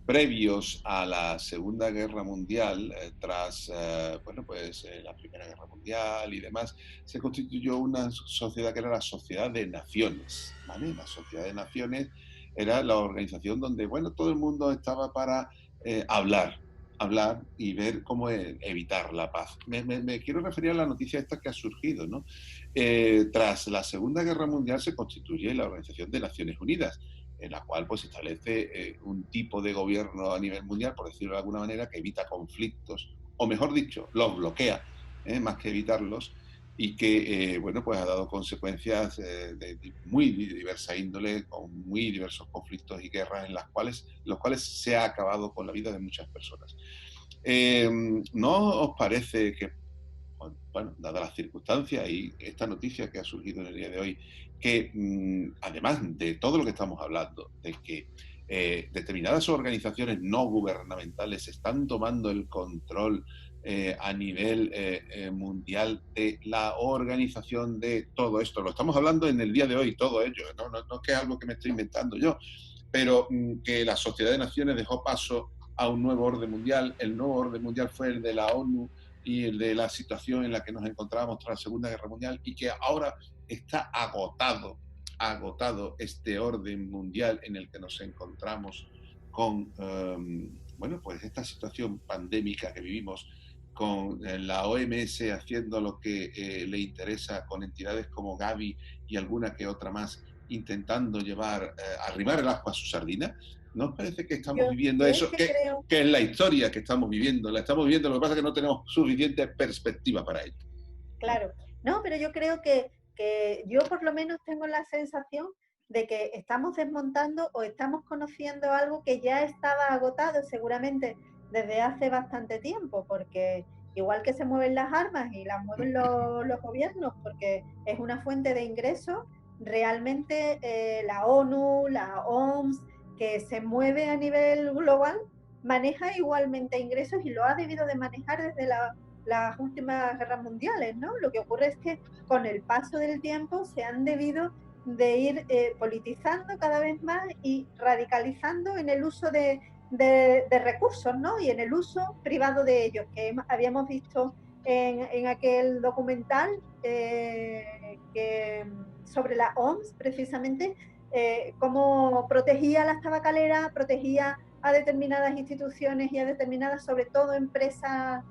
previos a la Segunda Guerra Mundial, tras la Primera Guerra Mundial y demás, se constituyó una sociedad que era la Sociedad de Naciones, ¿vale? La Sociedad de Naciones era la organización donde, bueno, todo el mundo estaba para hablar y ver cómo evitar la paz. Me quiero referir a la noticia esta que ha surgido, ¿no? Tras la Segunda Guerra Mundial se constituye la Organización de Naciones Unidas, en la cual pues establece un tipo de gobierno a nivel mundial, por decirlo de alguna manera, que evita conflictos, o mejor dicho, los bloquea, más que evitarlos, y que, bueno, pues ha dado consecuencias de muy diversa índole, con muy diversos conflictos y guerras en los cuales se ha acabado con la vida de muchas personas. ¿No os parece que, bueno, dadas las circunstancias y esta noticia que ha surgido en el día de hoy, que además de todo lo que estamos hablando, de que determinadas organizaciones no gubernamentales están tomando el control a nivel mundial de la organización de todo esto? Lo estamos hablando en el día de hoy, todo ello, no es que es algo que me estoy inventando yo, pero que la Sociedad de Naciones dejó paso a un nuevo orden mundial. El nuevo orden mundial fue el de la ONU y el de la situación en la que nos encontrábamos tras la Segunda Guerra Mundial, y que ahora está agotado este orden mundial en el que nos encontramos con, bueno, pues esta situación pandémica que vivimos, con la OMS haciendo lo que le interesa, con entidades como Gavi y alguna que otra más intentando arrimar el asco a su sardina. ¿No os parece que estamos viviendo Yo es eso? que creo, Que es la historia que estamos viviendo, la estamos viviendo, lo que pasa es que no tenemos suficiente perspectiva para ello, ¿no? claro, no, pero yo creo que yo por lo menos tengo la sensación de que estamos desmontando o estamos conociendo algo que ya estaba agotado seguramente desde hace bastante tiempo, porque igual que se mueven las armas y las mueven los gobiernos, porque es una fuente de ingresos, realmente la ONU, la OMS, que se mueve a nivel global, maneja igualmente ingresos y lo ha debido de manejar desde las últimas guerras mundiales, ¿no? Lo que ocurre es que con el paso del tiempo se han debido de ir politizando cada vez más y radicalizando en el uso de recursos, ¿no? Y en el uso privado de ellos, que habíamos visto en aquel documental sobre la OMS, precisamente, cómo protegía las tabacaleras, protegía a determinadas instituciones y a determinadas, sobre todo, empresas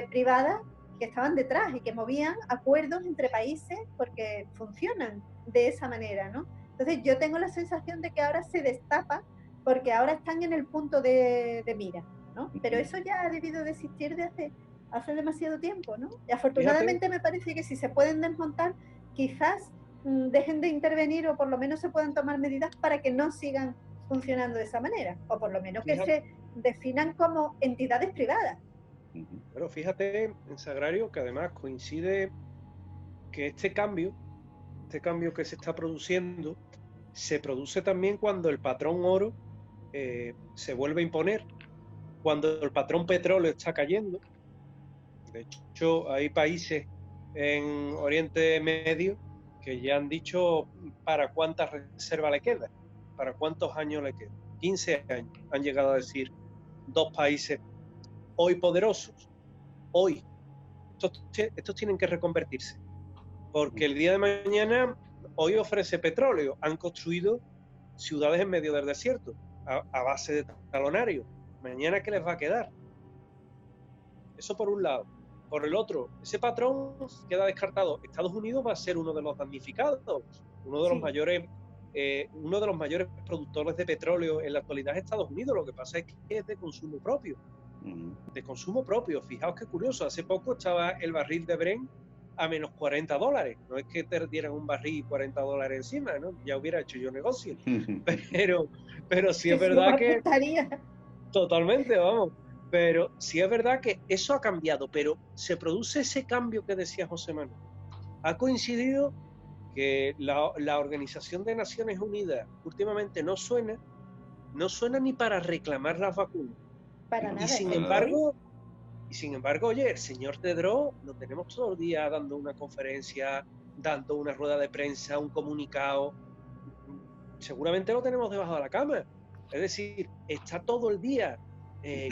privadas que estaban detrás y que movían acuerdos entre países porque funcionan de esa manera, ¿no? Entonces yo tengo la sensación de que ahora se destapa porque ahora están en el punto de mira, ¿no? Pero eso ya ha debido de existir de hace demasiado tiempo, ¿no? Y afortunadamente me parece que si se pueden desmontar, quizás dejen de intervenir o por lo menos se puedan tomar medidas para que no sigan funcionando de esa manera, o por lo menos que se definan como entidades privadas. Bueno, fíjate, en Sagrario, que además coincide que este cambio que se está produciendo, se produce también cuando el patrón oro se vuelve a imponer, cuando el patrón petróleo está cayendo. De hecho, hay países en Oriente Medio que ya han dicho para cuántas reservas le queda, para cuántos años le queda. 15 años han llegado a decir dos países hoy poderosos. Hoy, estos tienen que reconvertirse, porque el día de mañana, hoy ofrece petróleo, han construido ciudades en medio del desierto, a base de talonario. Mañana, ¿qué les va a quedar? Eso por un lado. Por el otro, ese patrón queda descartado. Estados Unidos va a ser uno de los damnificados, uno de los mayores uno de los mayores productores de petróleo en la actualidad es Estados Unidos. Lo que pasa es que es de consumo propio. De consumo propio. Fijaos qué curioso, hace poco estaba el barril de Brent a menos $40. No es que te dieran un barril y $40 encima, ¿no? Ya hubiera hecho yo negocio. Pero sí es verdad que... Totalmente, vamos. Pero sí es verdad que eso ha cambiado, pero se produce ese cambio que decía José Manuel. Ha coincidido que la Organización de Naciones Unidas últimamente no suena ni para reclamar las vacunas. Para nada. Y sin embargo, oye, el señor Tedros lo tenemos todo el día dando una conferencia, dando una rueda de prensa, un comunicado. Seguramente lo tenemos debajo de la cama. Es decir, está todo el día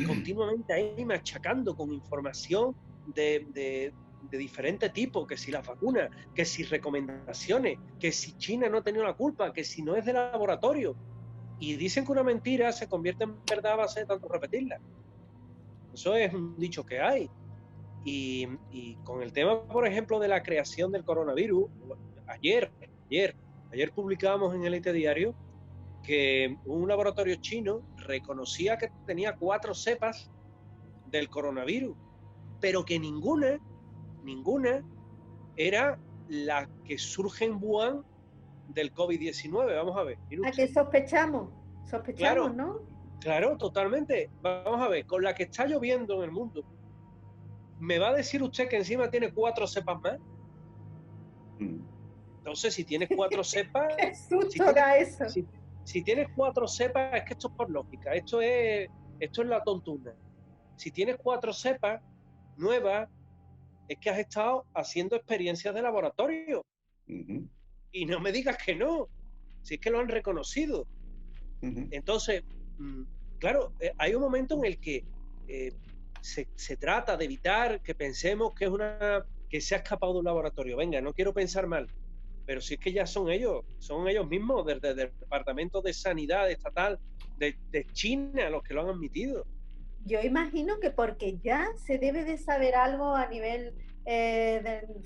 continuamente ahí machacando con información de diferente tipo, que si las vacunas, que si recomendaciones, que si China no ha tenido la culpa, que si no es de laboratorio. Y dicen que una mentira se convierte en verdad a base de tanto repetirla. Eso es un dicho que hay. Y con el tema, por ejemplo, de la creación del coronavirus, ayer publicábamos en el IT Diario que un laboratorio chino reconocía que tenía 4 cepas del coronavirus, pero que ninguna era la que surge en Wuhan del COVID-19. Vamos a ver. ¿A qué sospechamos? Claro, ¿no? Claro, totalmente. Vamos a ver, con la que está lloviendo en el mundo, ¿me va a decir usted que encima tiene 4 cepas más? Entonces, si tienes 4 cepas... ¡Qué susto da eso! Si tienes 4 cepas, es que esto es por lógica, esto es la tontuna. Si tienes 4 cepas nuevas, es que has estado haciendo experiencias de laboratorio. Y no me digas que no, si es que lo han reconocido. Entonces, claro, hay un momento en el que se trata de evitar que pensemos que se ha escapado de un laboratorio. Venga, no quiero pensar mal, pero si es que ya son ellos mismos, desde el Departamento de Sanidad Estatal de China, los que lo han admitido. Yo imagino que porque ya se debe de saber algo a nivel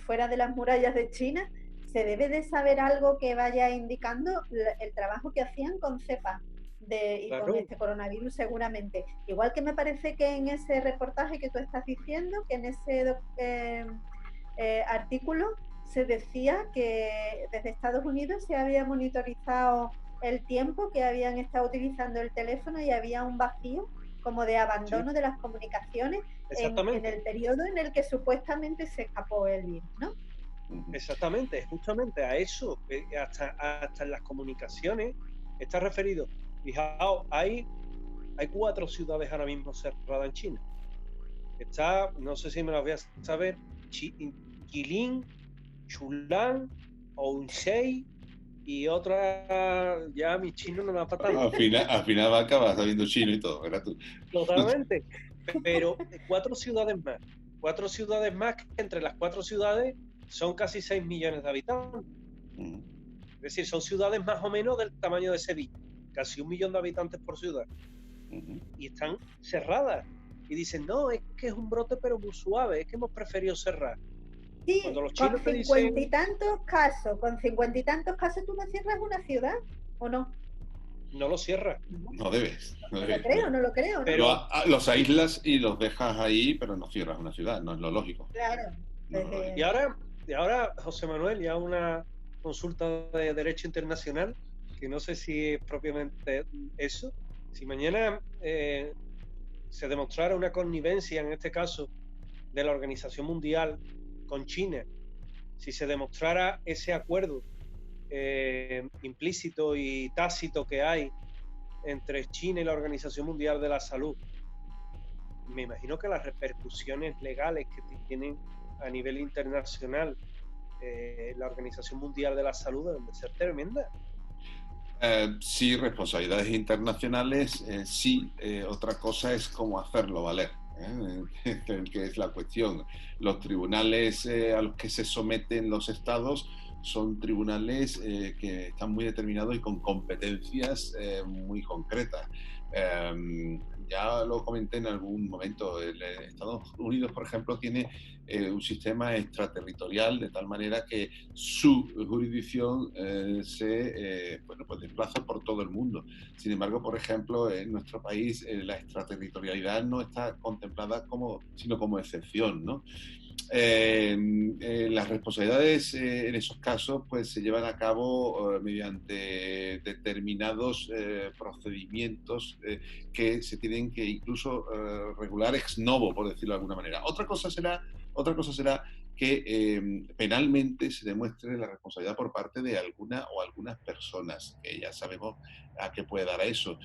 fuera de las murallas de China, se debe de saber algo que vaya indicando el trabajo que hacían con cepas y claro, con este coronavirus seguramente. Igual que me parece que en ese reportaje que tú estás diciendo, que en ese artículo se decía que desde Estados Unidos se había monitorizado el tiempo que habían estado utilizando el teléfono y había un vacío como de abandono de las comunicaciones en el periodo en el que supuestamente se escapó el virus, ¿no? Exactamente, justamente a eso, hasta en las comunicaciones está referido. Fijaos, hay 4 ciudades ahora mismo cerradas en China. Está, no sé si me las voy a saber, Jilin, Chulan, Honsei y otra, ya mi chino no me va a patar. Al final va a acabar sabiendo chino y todo, ¿verdad tú? Totalmente, pero 4 ciudades más, que entre las 4 ciudades son casi 6 millones de habitantes. Es decir, son ciudades más o menos del tamaño de Sevilla, casi 1 millón de habitantes por ciudad. Y están cerradas. Y dicen, no, es que es un brote pero muy suave, es que hemos preferido cerrar. Sí, con 50 y tantos casos, ¿tú no cierras una ciudad o no? No lo cierras. No debes. No lo creo. ¿no? Pero los aíslas y los dejas ahí, pero no cierras una ciudad, no es lo lógico. Claro. Y ahora, José Manuel, ya una consulta de derecho internacional, que no sé si es propiamente eso. Si mañana se demostrara una connivencia, en este caso, de la Organización Mundial con China, si se demostrara ese acuerdo implícito y tácito que hay entre China y la Organización Mundial de la Salud, me imagino que las repercusiones legales que tienen a nivel internacional la Organización Mundial de la Salud deben de ser tremendas. Sí, responsabilidades internacionales, sí. Otra cosa es cómo hacerlo valer, que es la cuestión. Los tribunales a los que se someten los estados son tribunales que están muy determinados y con competencias muy concretas. Ya lo comenté en algún momento, Estados Unidos, por ejemplo, tiene un sistema extraterritorial de tal manera que su jurisdicción bueno, pues desplaza por todo el mundo. Sin embargo, por ejemplo, en nuestro país la extraterritorialidad no está contemplada sino como excepción, ¿no? Las responsabilidades en esos casos pues se llevan a cabo mediante determinados procedimientos que se tienen que incluso regular ex novo, por decirlo de alguna manera. Otra cosa será que penalmente se demuestre la responsabilidad por parte de alguna o algunas personas, que ya sabemos a qué puede dar a eso.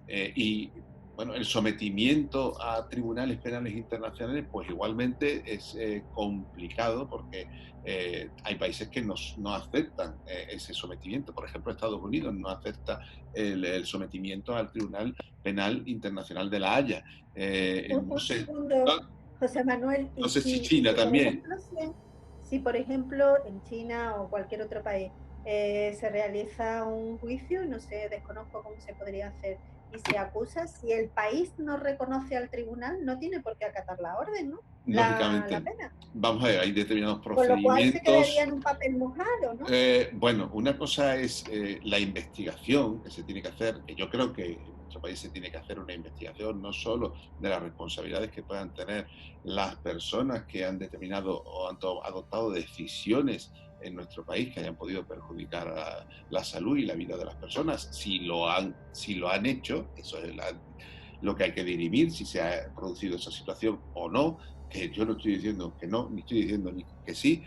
Y bueno, el sometimiento a tribunales penales internacionales, pues igualmente es complicado porque hay países que no aceptan ese sometimiento. Por ejemplo, Estados Unidos no acepta el sometimiento al Tribunal Penal Internacional de La Haya. No Un sé, segundo, no, José Manuel, no y sé si si China por también. ejemplo, si por ejemplo en China o cualquier otro país se realiza un juicio, no sé, desconozco cómo se podría hacer, y se acusa, si el país no reconoce al tribunal, no tiene por qué acatar la orden, ¿no? La Lógicamente, pena. vamos a ver, hay determinados Con lo cual se quedaría procedimientos. en un papel mojado, ¿no? Bueno, una cosa es la investigación que se tiene que hacer, que yo creo que en nuestro país se tiene que hacer una investigación no solo de las responsabilidades que puedan tener las personas que han determinado o han adoptado decisiones en nuestro país que hayan podido perjudicar a la salud y la vida de las personas. Si lo han hecho, eso es lo que hay que dirimir, si se ha producido esa situación o no, que yo no estoy diciendo que no, ni estoy diciendo ni que sí,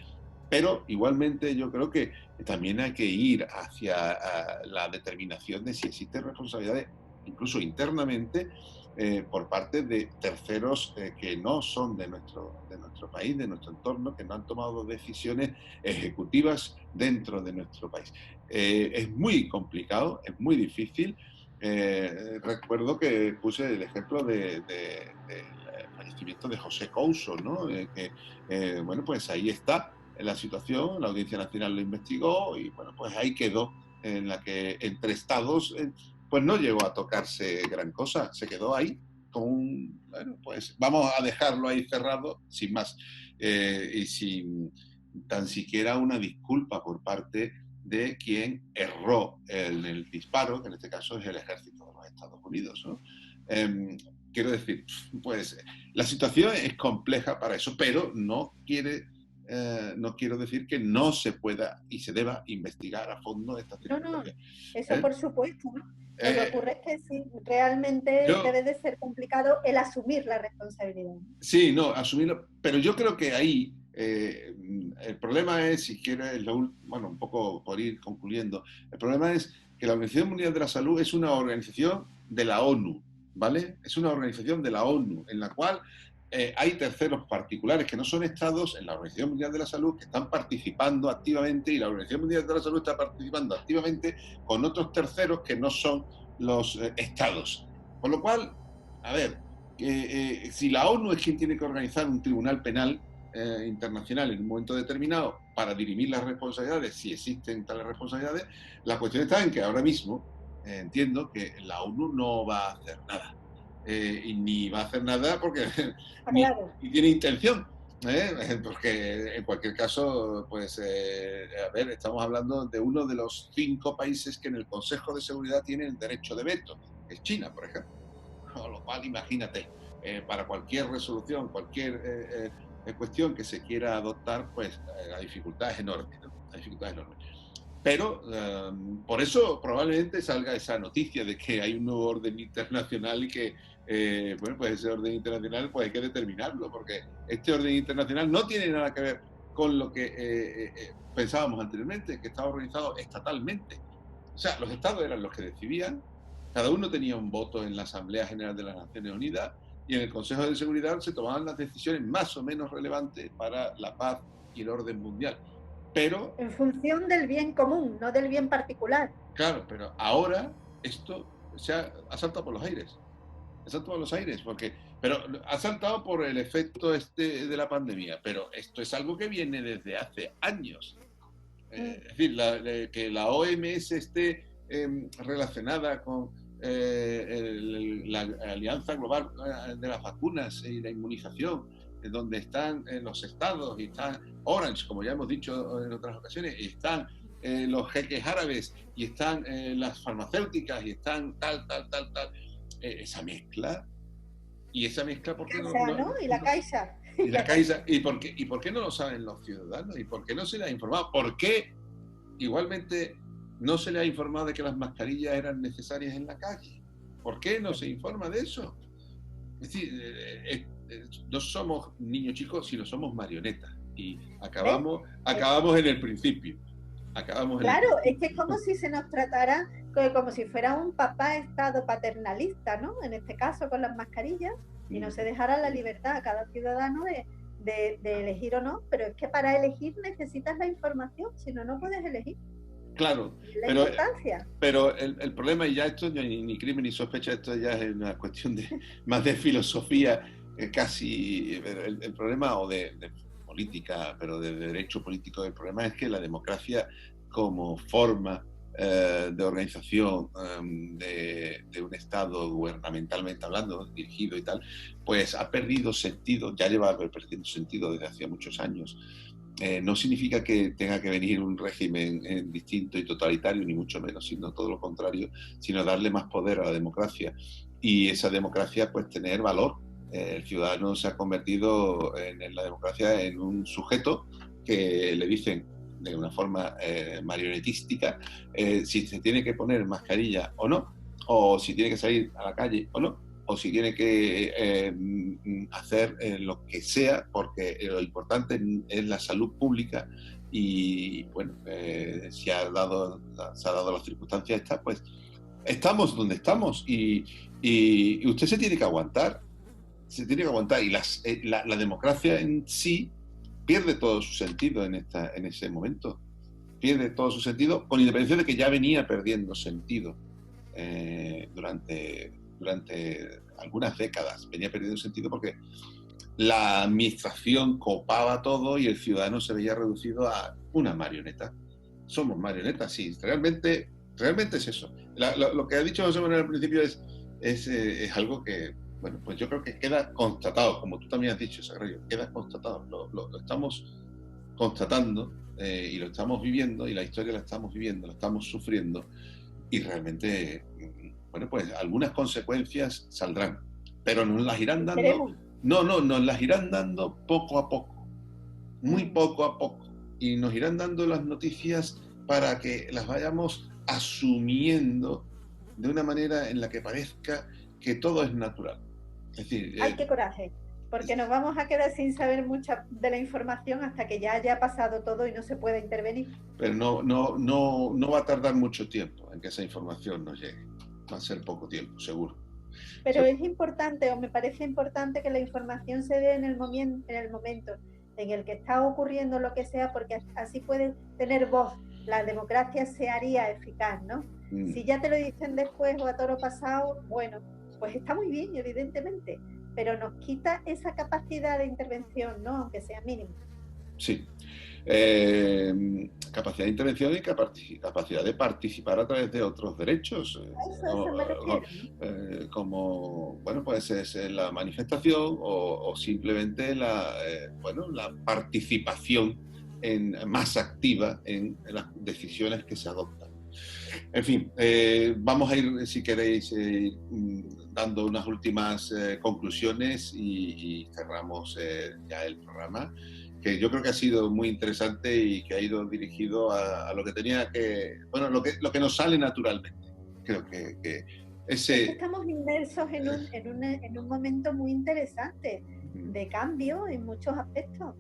pero igualmente yo creo que también hay que ir hacia la determinación de si existen responsabilidades, incluso internamente, por parte de terceros que no son de nuestro país, de nuestro entorno, que no han tomado decisiones ejecutivas dentro de nuestro país. Es muy complicado, es muy difícil. Recuerdo que puse el ejemplo del fallecimiento de José Couso, ¿no? Bueno, pues ahí está la situación, la Audiencia Nacional lo investigó y bueno, pues ahí quedó, en la que entre estados pues no llegó a tocarse gran cosa, se quedó ahí bueno, pues vamos a dejarlo ahí cerrado sin más y sin tan siquiera una disculpa por parte de quien erró en el disparo, que en este caso es el ejército de los Estados Unidos, ¿no? Quiero decir, pues la situación es compleja para eso, pero no quiero decir que no se pueda y se deba investigar a fondo estas No, no, circunstancias. eso ¿Eh? por supuesto, ¿no? Lo que Eh, ocurre es que sí, realmente yo, debe de ser complicado el asumir la responsabilidad. sí, no, asumirlo, pero yo creo que ahí el problema es, si quieres, bueno, un poco por ir concluyendo, el problema es que la Organización Mundial de la Salud es una organización de la ONU, ¿vale? Es una organización de la ONU en la cual hay terceros particulares que no son estados en la Organización Mundial de la Salud que están participando activamente y la Organización Mundial de la Salud está participando activamente con otros terceros que no son los estados. Con lo cual, a ver, si la ONU es quien tiene que organizar un tribunal penal internacional en un momento determinado para dirimir las responsabilidades, si existen tales responsabilidades, la cuestión está en que ahora mismo entiendo que la ONU no va a hacer nada. Y ni va a hacer nada porque Claro. ni tiene intención. Porque en cualquier caso, pues, a ver, estamos hablando de uno de los 5 países que en el Consejo de Seguridad tienen derecho de veto, que es China, por ejemplo. Con lo cual, imagínate, para cualquier resolución, cualquier cuestión que se quiera adoptar, pues la dificultad es enorme, ¿no? La dificultad es enorme. Pero por eso probablemente salga esa noticia de que hay un nuevo orden internacional y que, bueno, pues ese orden internacional pues hay que determinarlo, porque este orden internacional no tiene nada que ver con lo que pensábamos anteriormente, que estaba organizado estatalmente. O sea, los estados eran los que decidían, cada uno tenía un voto en la Asamblea General de las Naciones Unidas y en el Consejo de Seguridad se tomaban las decisiones más o menos relevantes para la paz y el orden mundial. Pero, En función del bien común, no del bien particular. claro, pero ahora esto ha saltado por los aires. Ha saltado por los aires, pero ha saltado por el efecto de la pandemia, pero esto es algo que viene desde hace años. Es decir, que la OMS esté relacionada con la Alianza Global de las Vacunas y la Inmunización, donde están los estados, y está Orange, como ya hemos dicho en otras ocasiones, y están los jeques árabes, y están las farmacéuticas, y están tal. Esa mezcla, ¿por qué ¿no? Y la Caixa. Y la Caixa, ¿y por qué no lo saben los ciudadanos? ¿Y por qué no se les ha informado? ¿Por qué igualmente no se les ha informado de que las mascarillas eran necesarias en la calle? ¿Por qué no se informa de eso? Es decir, no somos niños chicos, sino somos marionetas. Y acabamos en el principio. Claro, es que es como si se nos tratara como si fuera un papá estado paternalista, ¿no? En este caso con las mascarillas, y no se dejara la libertad a cada ciudadano de elegir o no, pero es que para elegir necesitas la información, si no, no puedes elegir. Claro, pero el problema, y ya esto ni crimen ni sospecha, esto ya es una cuestión más de filosofía, casi el problema, o de política, pero de derecho político. El problema es que la democracia como forma de organización de un Estado gubernamentalmente hablando, dirigido y tal, pues ha perdido sentido, ya lleva perdiendo sentido desde hace muchos años. No significa que tenga que venir un régimen distinto y totalitario, ni mucho menos, sino todo lo contrario, sino darle más poder a la democracia, y esa democracia pues tener valor. El ciudadano se ha convertido en la democracia en un sujeto que le dicen de una forma marionetística si se tiene que poner mascarilla o no, o si tiene que salir a la calle o no, o si tiene que hacer lo que sea, porque lo importante es la salud pública. Y bueno, se ha dado las circunstancias estas, pues estamos donde estamos, y usted se tiene que aguantar, y la democracia en sí pierde todo su sentido en ese momento, pierde todo su sentido, con independencia de que ya venía perdiendo sentido durante algunas décadas. Venía perdiendo sentido porque la administración copaba todo y el ciudadano se veía reducido a una marioneta. Somos marionetas, sí, realmente es eso. Lo que ha dicho José Manuel al principio es algo que, bueno, pues yo creo que queda constatado, como tú también has dicho, Sagrario, queda constatado, lo estamos constatando y lo estamos viviendo, y la historia la estamos viviendo, la estamos sufriendo, y realmente, bueno, pues algunas consecuencias saldrán, pero nos las irán dando, nos las irán dando poco a poco, muy poco a poco, y nos irán dando las noticias para que las vayamos asumiendo de una manera en la que parezca que todo es natural. Es decir, ¡ay, qué coraje! Porque nos vamos a quedar sin saber mucha de la información hasta que ya haya pasado todo y no se pueda intervenir. Pero no va a tardar mucho tiempo en que esa información nos llegue. Va a ser poco tiempo, seguro. Pero es importante, o me parece importante, que la información se dé en el momento en el que está ocurriendo lo que sea, porque así puede tener voz. La democracia se haría eficaz, ¿no? Si ya te lo dicen después o a toro pasado, bueno, pues está muy bien, evidentemente, pero nos quita esa capacidad de intervención, ¿no? Aunque sea mínima. Sí. Capacidad de intervención y capacidad de participar a través de otros derechos. Eso me refiero. Como, bueno, pues es la manifestación o simplemente la participación más activa en las decisiones que se adoptan. En fin, vamos a ir, si queréis, dando unas últimas conclusiones y cerramos ya el programa, que yo creo que ha sido muy interesante y que ha ido dirigido a lo que tenía que, bueno, lo que nos sale naturalmente. Creo que ese... Estamos inmersos en un momento muy interesante de cambio en muchos aspectos.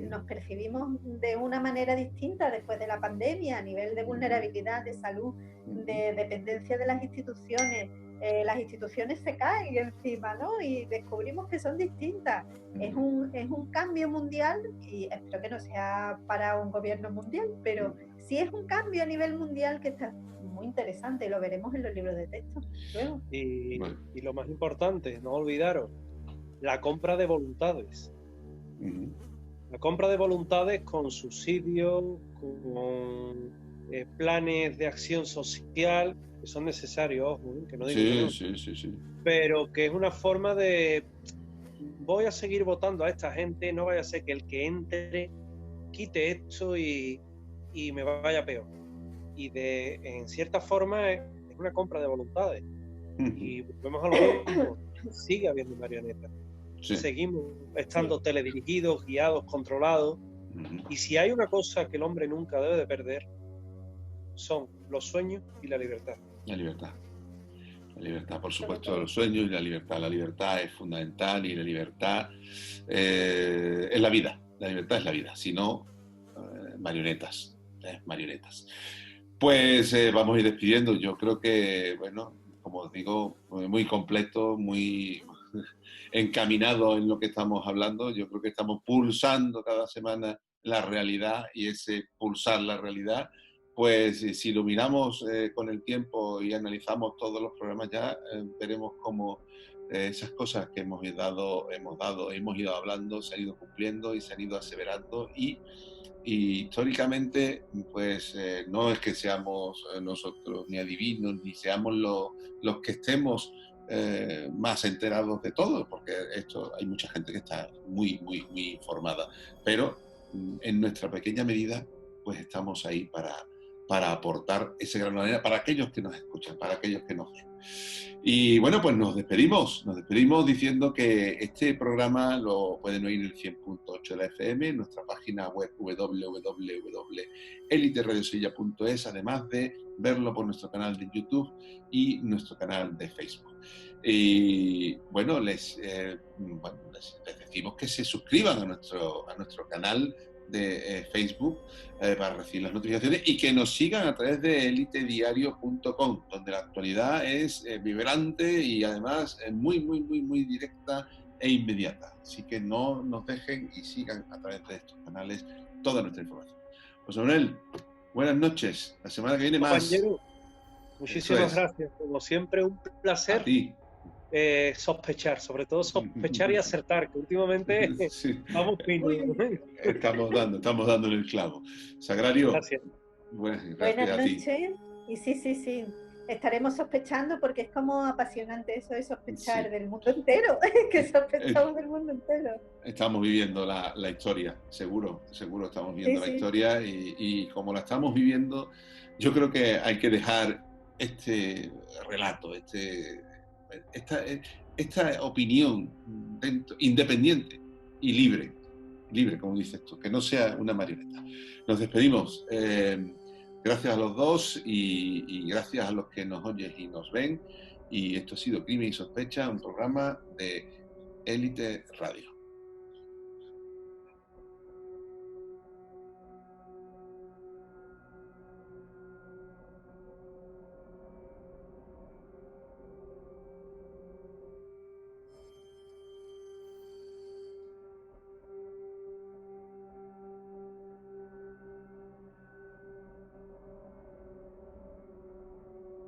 Nos percibimos de una manera distinta después de la pandemia, a nivel de vulnerabilidad, de salud, de dependencia de las instituciones. Las instituciones se caen encima, ¿no? Y descubrimos que son distintas. Es un cambio mundial, y espero que no sea para un gobierno mundial, pero sí es un cambio a nivel mundial que está muy interesante, y lo veremos en los libros de texto luego. Y lo más importante, no olvidaros, la compra de voluntades. La compra de voluntades con subsidios, con planes de acción social que son necesarios, ojo, que no digo que no, Sí. pero que es una forma de voy a seguir votando a esta gente, no vaya a ser que el que entre quite esto y me vaya peor. Y en cierta forma es una compra de voluntades. Y volvemos a lo mismo, sigue habiendo marionetas. Sí. Seguimos estando teledirigidos, guiados, controlados. Y si hay una cosa que el hombre nunca debe de perder, son los sueños y la libertad. La libertad, por supuesto, los sueños y la libertad. La libertad es fundamental y la libertad es la vida. La libertad es la vida, si no, marionetas. Pues vamos a ir despidiendo. Yo creo que, bueno, como os digo, muy completo, muy encaminado en lo que estamos hablando. Yo creo que estamos pulsando cada semana la realidad, y ese pulsar la realidad, pues si lo miramos con el tiempo y analizamos todos los programas ya, veremos cómo esas cosas que hemos ido hablando, se han ido cumpliendo y se han ido aseverando, y históricamente, pues no es que seamos nosotros ni adivinos, ni seamos los que estemos más enterados de todo, porque hay mucha gente que está muy informada, pero en nuestra pequeña medida, pues estamos ahí para aportar ese grano de arena para aquellos que nos escuchan, para aquellos que nos ven. Y bueno, pues nos despedimos diciendo que este programa lo pueden oír en el 100.8 de la FM, en nuestra página web www.eliteradiosevilla.es, además de verlo por nuestro canal de YouTube y nuestro canal de Facebook. Y bueno, les decimos que se suscriban a nuestro canal de Facebook para recibir las notificaciones, y que nos sigan a través de elitediario.com, donde la actualidad es vibrante y además muy directa e inmediata. Así que no nos dejen y sigan a través de estos canales toda nuestra información. José Manuel, buenas noches. La semana que viene más. Muchísimas gracias. Como siempre, un placer. A ti. Sospechar, sobre todo sospechar y acertar, que últimamente vamos finos. Estamos dando en el clavo. Sagrario. Gracias. Buenas noches. Y sí, estaremos sospechando, porque es como apasionante eso de sospechar del mundo entero, que sospechamos del mundo entero. Estamos viviendo la historia, seguro estamos viviendo la historia, y como la estamos viviendo, yo creo que hay que dejar este relato, esta opinión independiente y libre, como dices tú, que no sea una marioneta. Nos despedimos. Gracias a los dos y gracias a los que nos oyen y nos ven. Y esto ha sido Crimen y Sospecha, un programa de Élite Radio.